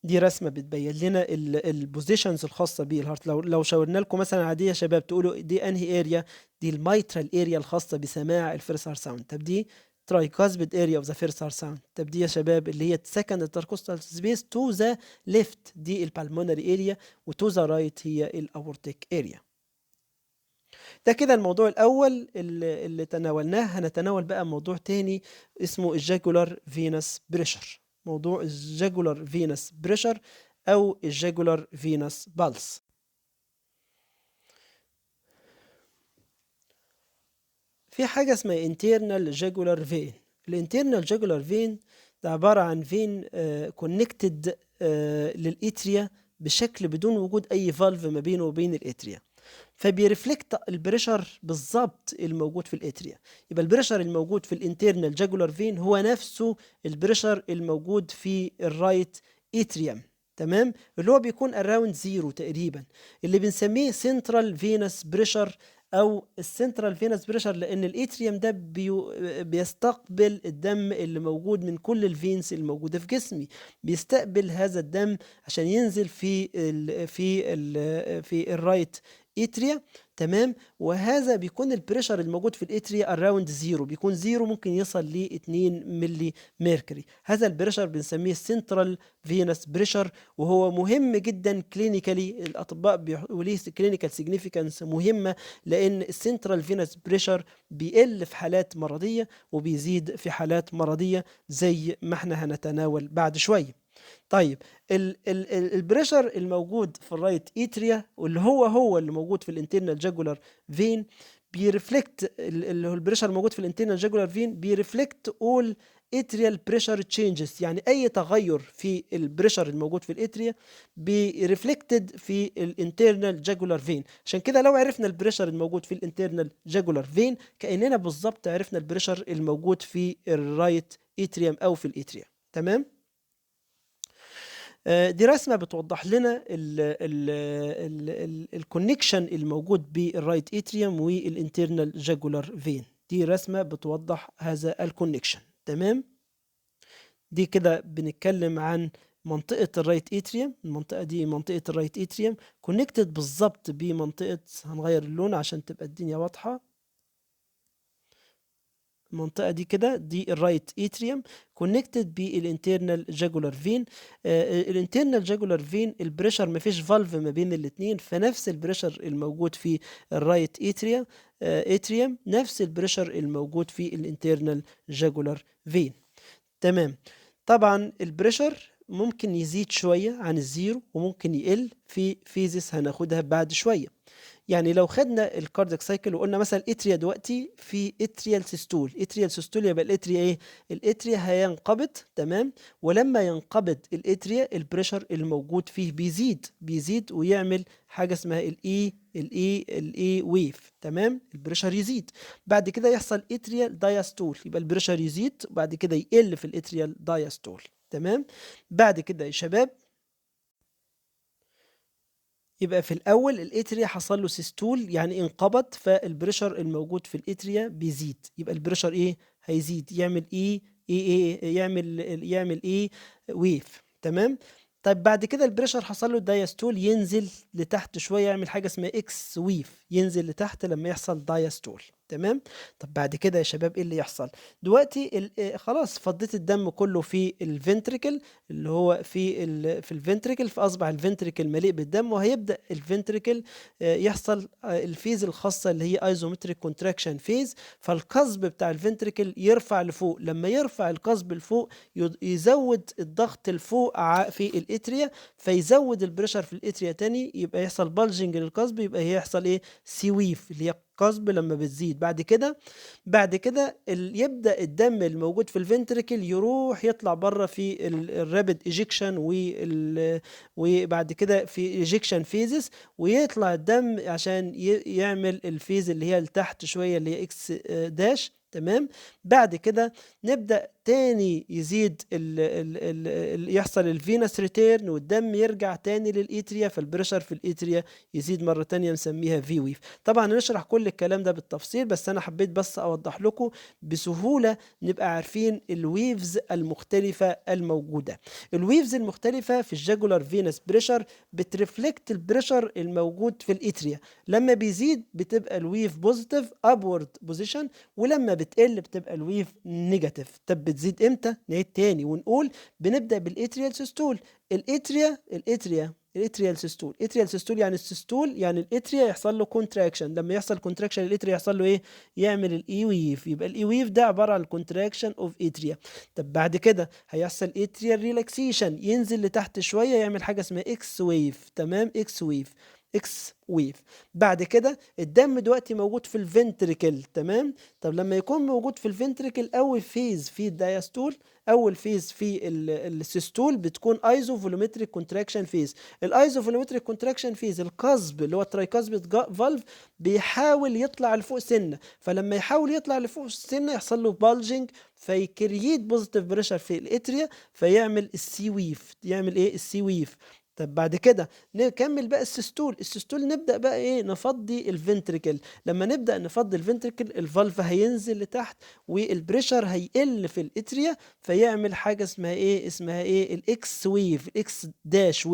دي رسمه بتبين لنا البوزيشنز الخاصه بالهارت. لو شاورنا لكم مثلا عاديه يا شباب تقولوا دي انهي اريا؟ دي الميترال اريا الخاصه بسماع الفيرست هارت ساوند. طب دي tricuspid area of the first heart sound. طب دي يا شباب اللي هي second intercostal space to the left دي البالمونري اريا، وتو ذا رايت هي الاورتيك اريا. ده كده الموضوع الأول اللي تناولناه. هنتناول بقى موضوع تاني اسمه الجاكولار فينس بريشر، موضوع الجاكولار فينس بريشر أو الجاكولار فينس بالس. في حاجة اسمها internal jugular vein. الانترنال jugular vein ده عبارة عن فين كونكتد للإتريا بشكل بدون وجود أي فالف ما بينه وبين الإتريا، فبيرفلكت البريشر بالظبط الموجود في الاتريا. يبقى البريشر الموجود في الانترنال جاكولار فين هو نفسه البريشر الموجود في الرايت اتريوم، تمام، اللي هو بيكون اراوند زيرو تقريبا، اللي بنسميه سنترال فينس بريشر او السنترال فينس بريشر، لان الاتريوم ده بيستقبل الدم اللي موجود من كل الفينس الموجوده في جسمي، بيستقبل هذا الدم عشان ينزل في الرايت اتريا، تمام. وهذا بيكون البريشر الموجود في الاتريا اراوند زيرو، بيكون زيرو ممكن يصل ل 2 ملي ميركوري. هذا البريشر بنسميه سنترال فينس بريشر، وهو مهم جدا كلينيكالي، الاطباء وليه كلينيكال سيجنيفيكانس مهمه، لان السنترال فينس بريشر بيقل في حالات مرضيه وبيزيد في حالات مرضيه زي ما احنا هنتناول بعد شويه. طيب البريشر الموجود في الرايت اتريا واللي هو اللي موجود في الانترنال جاكولار فين بيرفلكت اللي هو البريشر الموجود في الانترنال جاجولار فين بيرفلكت اول اتريال بريشر تشينجز، يعني اي تغير في البريشر الموجود في الاتريا بيرفلكتد في الانترنال جاجولار فين. عشان كده لو عرفنا البريشر الموجود في الانترنال جاجولار فين كاننا بالظبط عرفنا البريشر الموجود في الرايت اتريوم او في الاتريا. تمام. دي رسمة بتوضح لنا الكونكشن الموجود بالرايت اتريوم والانترنال جاجولار فين. دي رسمة بتوضح هذا الكونكشن. تمام. دي كده بنتكلم عن منطقة الرايت اتريوم. المنطقة دي منطقة الرايت اتريوم كونكتد بالظبط بمنطقة، هنغير اللون عشان تبقى الدنيا واضحة. المنطقة دي كده دي الرايت اتريوم كونكتد بالانترنال جاجولار فين. الانترنال جاجولار فين البريشر مفيش فالف ما بين الاثنين، فنفس البريشر الموجود في الرايت اتريوم نفس البريشر الموجود في الانترنال جاجولار فين. تمام. طبعا البريشر ممكن يزيد شوية عن الزيرو وممكن يقل في فيزيس هناخدها بعد شوية. يعني لو خدنا الكاردياك سايكل وقلنا مثلا الاتريا دلوقتي في اتريال سيستول، اتريال سيستول يبقى الاتريا ايه؟ الاتريا هينقبض. تمام. ولما ينقبض الاتريا البريشر الموجود فيه بيزيد ويعمل حاجه اسمها الاي ويف. تمام. البريشر يزيد، بعد كده يحصل اتريال دايستول، يبقى البريشر يزيد وبعد كده يقل في الاتريال دايستول. تمام. بعد كده يا شباب يبقى في الاول الاتريا حصل له سيستول يعني انقبض، فالبريشر الموجود في الاتريا بيزيد، يبقى البريشر ايه؟ هيزيد يعمل يعمل ايه ويف. تمام. طيب بعد كده البريشر حصل له دايستول ينزل لتحت شويه يعمل حاجه اسمها اكس ويف، ينزل لتحت لما يحصل دايستول. تمام. طب بعد كده يا شباب ايه اللي يحصل دلوقتي؟ خلاص فضيت الدم كله في الفنتريكل اللي هو في الفنتريكل، فاصبح الفنتريكل مليء بالدم وهيبدا الفنتريكل يحصل الفيز الخاصه اللي هي ايزومتريك كونتراكشن فيز، فالقصب بتاع الفنتريكل يرفع لفوق. لما يرفع القصب لفوق يزود الضغط لفوق في الاتريا، فيزود البريشر في الاتريا تاني، يبقى يحصل بالجنج للقصب، يبقى هيحصل ايه؟ سيويف اللي هي القصب لما بتزيد. بعد كده يبدأ الدم الموجود في الفنتريكل يروح يطلع بره في الرابid ايجيكشن وبعد كده في ايجيكشن فيزز، ويطلع الدم عشان يعمل الفيز اللي هي لتحت شوية اللي هي اكس داش. تمام. بعد كده نبدأ تاني يزيد يحصل الفينس ريتيرن والدم يرجع تاني للإتريا، فالبريشر في الإتريا يزيد مرة تانية نسميها في ويف. طبعا نشرح كل الكلام ده بالتفصيل، بس أنا حبيت بس أوضح لكم بسهولة نبقى عارفين الويفز المختلفة الموجودة. الويفز المختلفة في الجاجولار فينس بريشر بترفلكت البريشر الموجود في الإتريا، لما بيزيد بتبقى الويف بوزيتيف ابورد بوزيشن، ولما بتقل بتبقى الويف نيجاتيف. طب بتزيد امتى؟ نعيد تاني ونقول بنبدأ بالاتريال سيستول. الاتريال سيستول يعني السيستول يعني الاتريا يحصل له كونتراكشن، لما يحصل كونتراكشن الاتريا يحصل له ايه؟ يعمل الاي ويف، يبقى الاي ويف ده عباره عن كونتراكشن اوف اتريا. طب بعد كده هيحصل اتريال ريلاكسيشن ينزل لتحت شويه يعمل حاجه اسمها اكس ويف. تمام. اكس ويف. بعد كده الدم دلوقتي موجود في الفنتريكل. تمام. طب لما يكون موجود في الفنتريكل اول فيز في الدايستول، اول فيز في السيستول بتكون ايزوفولومتريك كونتراكشن فيز. الايزوفولومتريك كونتراكشن فيز القصب اللي هو الترايكاسبيد فالف بيحاول يطلع لفوق سنه، فلما يحاول يطلع لفوق سنه يحصل له بالجنج فيكريت بوزيتيف بريشر في الاتريا فيعمل السي ويف. يعمل ايه؟ السي ويف. طب بعد كده نكمل بقى السيستول نبدأ بقى ايه؟ نفضي الفنتريكل. لما نبدأ نفضي الفنتريكل الفالف هينزل لتحت والبريشر هيقل في الاتريا فيعمل حاجة اسمها ايه الاكس ويف، اكس داش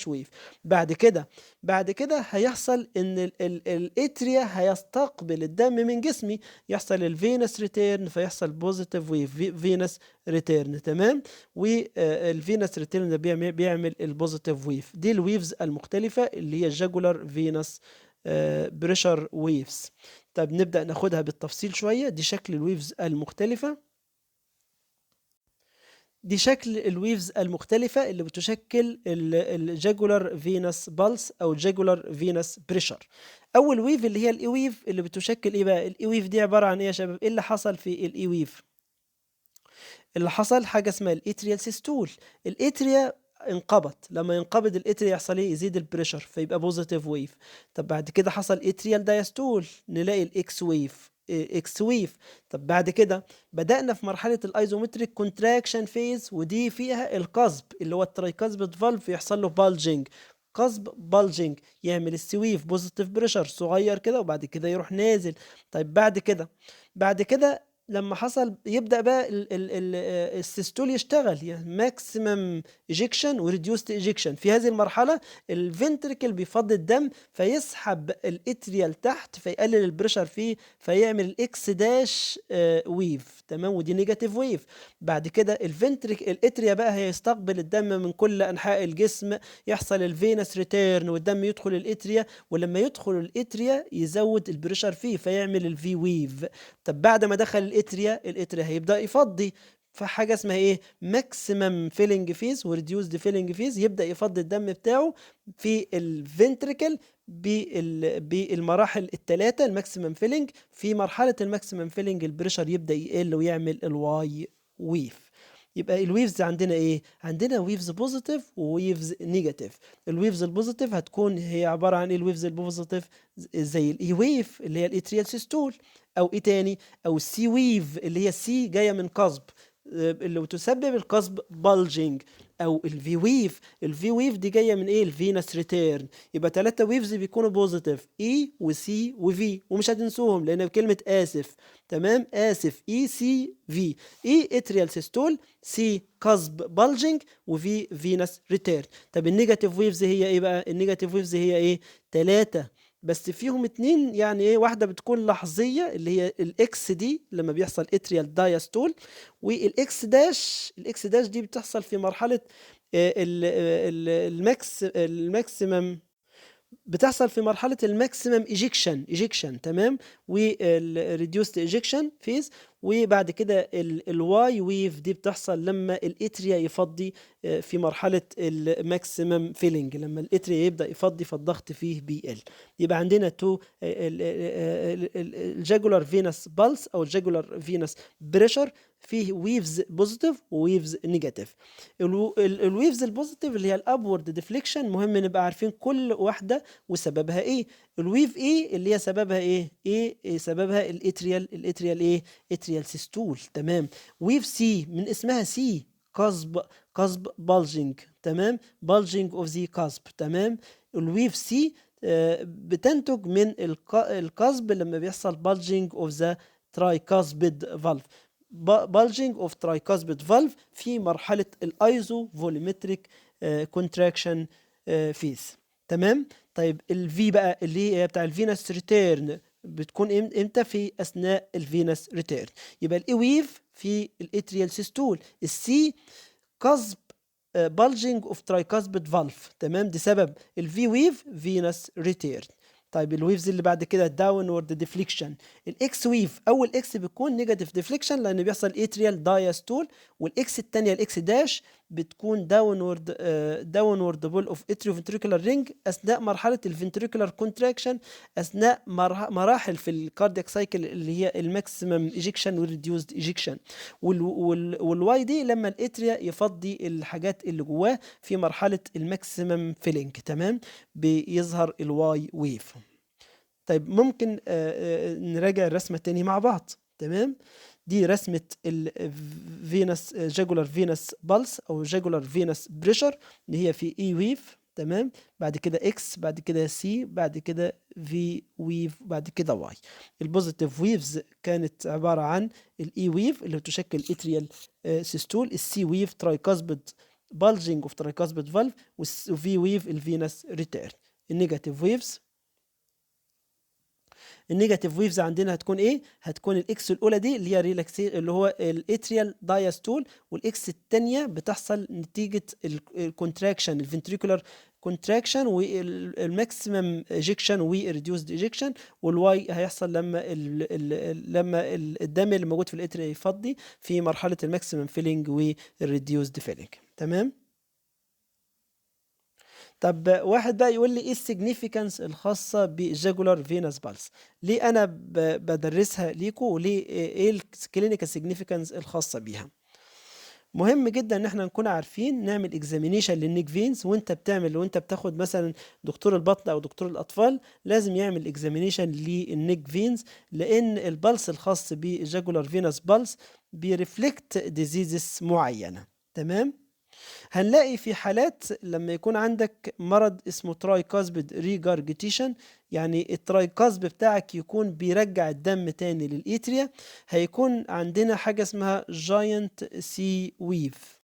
ويف. بعد كده هيحصل ان الاتريا هيستقبل الدم من جسمي، يحصل الفينس ريتيرن فيحصل بوزيتيف ويف فينس ريتيرن. تمام. والفينس ريتيرن ده بيعمل البوزيتيف ويف. دي الويفز المختلفة اللي هي الجاجولار فينس بريشر ويفز. طب نبدأ ناخدها بالتفصيل شوية. دي شكل الويفز المختلفة. دي شكل الويفز المختلفة اللي بتشكل الجاجولار فينس بالس أو الجاجولار فينس بريشر. أول ويف اللي هي الإي ويف اللي بتشكل إيه بقى؟ الإي ويف دي عبارة عن إيه يا شباب؟ إيه اللي حصل في الإي ويف؟ اللي حصل حاجة اسمها الاتريال سيستول. الاتريا انقبض، لما ينقبض الاتريا يحصل ايه؟ يزيد البريشر فيبقى بوزيتيف ويف. طب بعد كده حصل اتريال دايستول، نلاقي الاكس ويف، اكس ويف. طب بعد كده بدأنا في مرحلة الايزومتريك كونتراكشن فيز، ودي فيها القصب اللي هو الترايكاسبيد فالف يحصل له بالجنج، قصب بالجنج يعمل السويف بوزيتيف بريشر صغير كده وبعد كده يروح نازل. طيب بعد كده لما حصل يبدأ بقى السيستول يشتغل، يعني ماكسيمم ايجيكشن وريديوست ايجيكشن. في هذه المرحلة الفنتريكل بيفضي الدم فيسحب الاتريال تحت فيقلل البريشر فيه فيعمل الاكس داش ويف، تمام، ودي نيجاتيف ويف. بعد كده الاتريا بقى هيستقبل الدم من كل انحاء الجسم، يحصل الفينس ريتيرن والدم يدخل الاتريا، ولما يدخل الاتريا يزود البريشر فيه فيعمل الفي ويف. طب بعد ما دخل الاتريا هيبدأ يفضي، فحاجه اسمها ايه؟ ماكسيمم فيلنج فيز وريديوسد فيلنج فيز، يبدأ يفضي الدم بتاعه في الفنتريكل بالمراحل الثلاثه. الماكسيمم فيلنج، في مرحله الماكسيمم فيلنج البريشر يبدأ يقل ويعمل الواي ويف. يبقى الويفز عندنا ايه؟ عندنا ويفز بوزيتيف وويفز نيجاتيف. الويفز البوزيتيف هتكون هي عباره عن ايه؟ الويفز البوزيتيف زي الاي ويف اللي هي الاتريال سيستول، او ايه تاني؟ او السي ويف اللي هي السي جايه من قصب اللي بتسبب القصب بالجنج، او الفي ويف دي جايه من ايه؟ الفينس ريتيرن. يبقى 3 ويفز بيكونوا بوزيتيف، اي وسي وفي، ومش هتنسوهم لان بكلمه اسف، تمام، اسف، اي سي في. اي اتريال سيستول، سي قصب بالجنج، وفي فينس ريتيرن. طب النيجاتيف ويفز هي ايه بقى؟ النيجاتيف ويفز هي ايه؟ 3 بس فيهم 2، يعني ايه؟ واحده بتكون لحظيه اللي هي الاكس دي لما بيحصل اتريال دايستول، الاكس داش دي بتحصل في مرحله الماكسيمم، بتحصل في مرحله الماكسيمم ايجيكشن، تمام، والريديوست ايجيكشن فيز. وبعد كده الواي ويف دي بتحصل لما الاتريا يفضي في مرحله الماكسيمم فيلنج، لما الاتريا يبدا يفضي فالضغط فيه بيقل. يبقى عندنا تو الجاجولار فينس بالس او الجاجولار فينس بريشر، فيه ويفز بوزيتيف وويفز نيجاتيف. الويفز البوزيتيف اللي هي الابورد ديفليكشن، مهم نبقى عارفين كل واحده وسببها ايه. الويف ايه اللي هي سببها ايه سببها الاتريال ايه؟ اتريال سيستول، تمام. ويف سي من اسمها سي، قصب بالجنج، تمام، بالجنج اوف ذا قصب، تمام. الويف سي بتنتج من القصب لما بيحصل بالجنج اوف ذا ترايكاسبيد فالف، بالجنج اوف ترايكاسبيد فالف في مرحله الايزو فوليمتريك كونتراكشن فيز، تمام. طيب الفي بقى اللي هي بتاع الفينس ريتيرن بتكون امتى؟ في اثناء الفينس ريتيرن. يبقى الاي ويف في الاتريال سيستول، السي قصب بالجنج اوف ترايكاسبيد فالف، تمام، دي سبب الفي ويف فينس ريتيرن. طيب الويفز اللي بعد كده داونورد ديفليكشن، الاكس ويف اول اكس بتكون نيجاتيف ديفليكشن لان بيحصل اتريال دايستول، والاكس الثانيه الاكس داش بتكون داونورد بول اوف اتريو فنتريكولار رينج اثناء مرحله الفنتريكولار كونتراكشن، اثناء مراحل في الكاردياك سايكل اللي هي الماكسيمم ايجيكشن والريديوسد ايجيكشن. والواي دي لما الاتريا يفضي الحاجات اللي جواه في مرحله الماكسيمم فيلينج، تمام، بيظهر الواي ويف. طيب ممكن نراجع الرسمة تاني مع بعض، تمام. دي رسمة الفينس جاجولار فينس بالس او جاجولار فينس بريشر اللي هي في اي ويف، تمام، بعد كده اكس، بعد كده سي، بعد كده في ويف، بعد كده واي. البوزيتيف ويفز كانت عبارة عن الاي ويف اللي بتشكل اتريال سيستول، السي ويف ترايكاسبيد بالجنج اوف ترايكاسبيد فالف، وفي ويف الفينس ريتيرن. النيجاتيف ويفز النيجاتيف ويفز عندنا هتكون ايه؟ هتكون الاكس الاولى دي اللي هي ريلاكسي اللي هو الاتريال دايستول، والاكس الثانيه بتحصل نتيجه الكونتراكشن الفنتريكولار كونتراكشن والماكسيمم ايجكشن والريديوسد ايجكشن، والواي هيحصل لما الدم اللي موجود في الاتريا يفضي في مرحله الماكسيمم فيلينج والريديوسد فيلينج. تمام. طب واحد بقى يقول لي ايه السيجنيفيكانس الخاصه بالجاجولار فينس بالس؟ ليه انا بدرسها ليكو، وليه ايه الكلينيكال سيجنيفيكانس الخاصه بيها؟ مهم جدا ان احنا نكون عارفين نعمل اكزامينيشن للنيك فينز. وانت بتاخد مثلا دكتور البطن او دكتور الاطفال لازم يعمل اكزامينيشن للنيك فينز، لان البلس الخاص بالجاجولار فينس بالس بيرفلكت ديزيزز معينه. تمام. هنلاقي في حالات لما يكون عندك مرض اسمه ترايكاسبيد ريجارجيتيشن، يعني الترايكاسب بتاعك يكون بيرجع الدم تاني للإيتريا، هيكون عندنا حاجة اسمها جاينت سي ويف.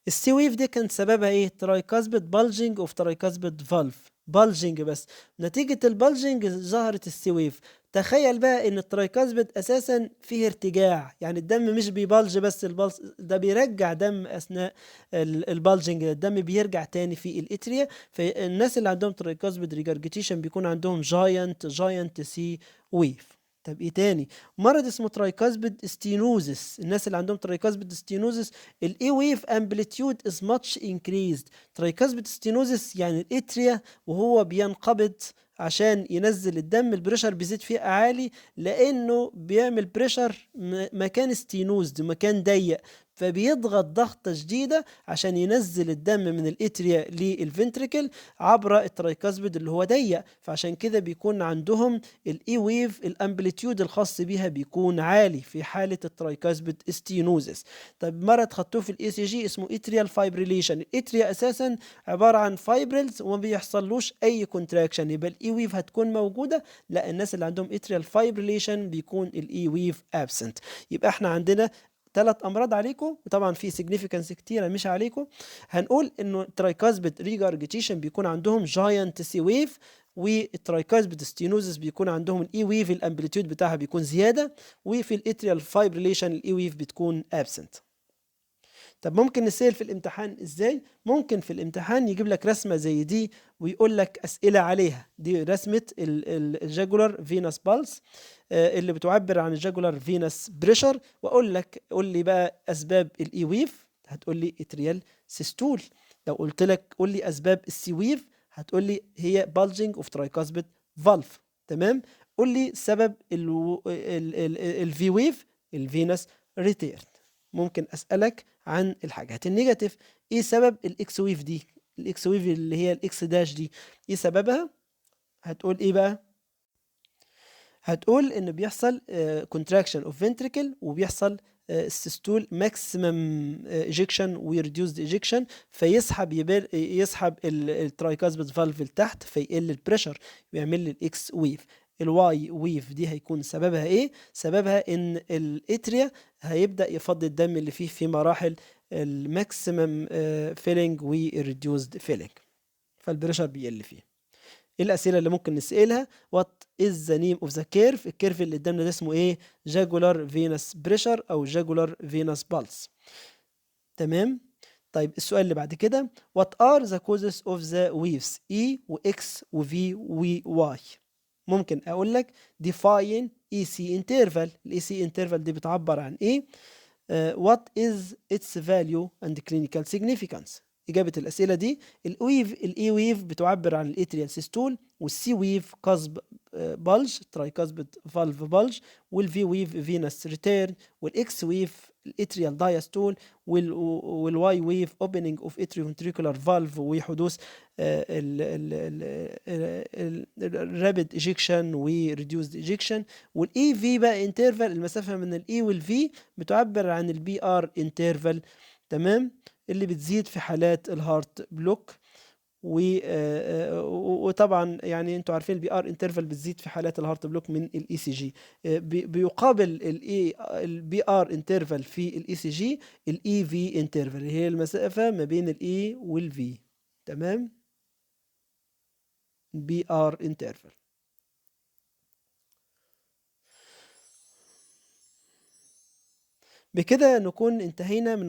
السي ويف دي كان سببها ايه؟ ترايكاسبيد بالجنج اوف ترايكاسبيد فالف، بالجنج بس. نتيجة البالجنج ظهرت السي ويف. تخيل بقى ان الترايكاسبيد اساسا فيه ارتجاع، يعني الدم مش بيبالج بس، البلس ده بيرجع دم اثناء البالجنج، الدم بيرجع تاني في الاتريا. فالناس اللي عندهم ترايكاسبيد ريجارجيتيشن بيكون عندهم جاينت سي ويف. طب ايه تاني؟ مرض اسمه ترايكاسبيد ستينوزس. الناس اللي عندهم ترايكاسبيد ستينوزس الاي ويف امبليتيود از ماتش انكريزد. ترايكاسبيد ستينوزس يعني الاتريا وهو بينقبض عشان ينزل الدم البريشر بيزيد فيه عالي، لانه بيعمل بريشر مكان ستينوزد، مكان ضيق، فبيضغط ضغطة شديدة عشان ينزل الدم من الاتريا للفنتريكل عبر الترايكاسبيد اللي هو ضيق. فعشان كده بيكون عندهم الاي ويف الامبليتيود الخاص بيها بيكون عالي في حالة الترايكاسبيد ستينوزس. طب مرض خدتوه في الاي سي جي اسمه اتريال فايبريليشن. الاتريا اساسا عبارة عن فايبرلز وما بيحصلوش اي كونتراكشن، يبقى الاي ويف هتكون موجودة. لا، الناس اللي عندهم اتريال فايبريليشن بيكون الاي ويف ابسنت. يبقى احنا عندنا 3 امراض عليكم، وطبعا في سيجنيفيكانس كتيره مش عليكم. هنقول انه الترايكاسبيد ريجارجيتيشن بيكون عندهم جاينت سي ويف، والترايكاسبيد ستينوزس بيكون عندهم الاي ويف الامبليتيود بتاعها بيكون زياده، وفي الاتريال فايبريليشن الاي ويف بتكون ابسنت. طب ممكن نسأل في الامتحان ازاي؟ ممكن في الامتحان يجيب لك رسمة زي دي ويقول لك أسئلة عليها. دي رسمة الجاجولار فينس بالس اللي بتعبر عن الجاجولار فينس بريشر، واقول لك قول لي بقى اسباب الاي ويف، هتقول لي اتريال سيستول. لو قلت لك قول لي اسباب السي ويف، هتقول لي هي بالجنج اوف ترايكاسبيد فالف. تمام. قول لي سبب الفي ويف، الفينس ريتيرن. ممكن اسالك عن الحاجات النيجاتيف. ايه سبب الاكس ويف دي؟ الاكس ويف اللي هي الاكس داش دي ايه سببها؟ هتقول ايه بقى؟ هتقول ان بيحصل contraction of ventricle، وبيحصل السيستول ماكسيمم ايجكشن وريديوسد ايجكشن، فيسحب يسحب الترايكاسبيد فالف لتحت فيقل البريشر ويعمل لي الاكس ويف. الواي ويف دي هيكون سببها ايه؟ سببها ان الاتريا هيبدأ يفضي الدم اللي فيه في مراحل الماكسيمم فيلينج والريديوسد فيلينج، فالبريشر بيقل فيه. ايه الاسئله اللي ممكن نسالها؟ وات از ذا نيم اوف ذا كيرف؟ الكيرف اللي قدامنا ده اسمه ايه؟ جاجولار فينس بريشر او جاجولار فينس بالس. تمام. طيب السؤال اللي بعد كده what are the causes of the waves E و X و V و Y؟ ممكن اقول لك define EC interval. ال EC interval دي بتعبر عن ايه؟ what is its value and clinical significance؟ إجابة الأسئلة دي الإي ويف بتعبر عن الاتريال سيستول، والسي ويف قصب بلج ترايكاسبيد فالف بلج، والفي ويف فينس ريتيرن، والإكس ويف الاتريال دايستول، والواي ويف اوبننج اوف اتريوفنتريكولار فالف وحدوث الرابيد ايجيكشن وريديوسد ايجيكشن. والاي في بقى انترفال، المسافه من الاي والفي بتعبر عن البي ار انترفال. تمام. اللي بتزيد في حالات الهارت بلوك، وطبعا يعني انتوا عارفين البي ار انترفال بتزيد في حالات الهارت بلوك من الاي سي جي. بيقابل البي ار انترفال في الاي سي جي الاي في انترفال، هي المسافه ما بين الاي والفي. تمام. بي ار انترفال. بكده نكون انتهينا من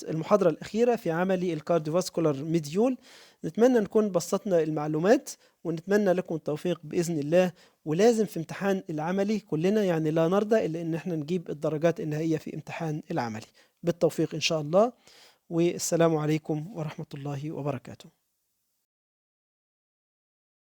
المحاضرة الأخيرة في عملي الكارديوفاسكولار ميديول. نتمنى نكون بسطنا المعلومات، ونتمنى لكم التوفيق بإذن الله. ولازم في امتحان العملي كلنا يعني لا نرضى إلا إن احنا نجيب الدرجات النهائية في امتحان العملي. بالتوفيق إن شاء الله، والسلام عليكم ورحمة الله وبركاته.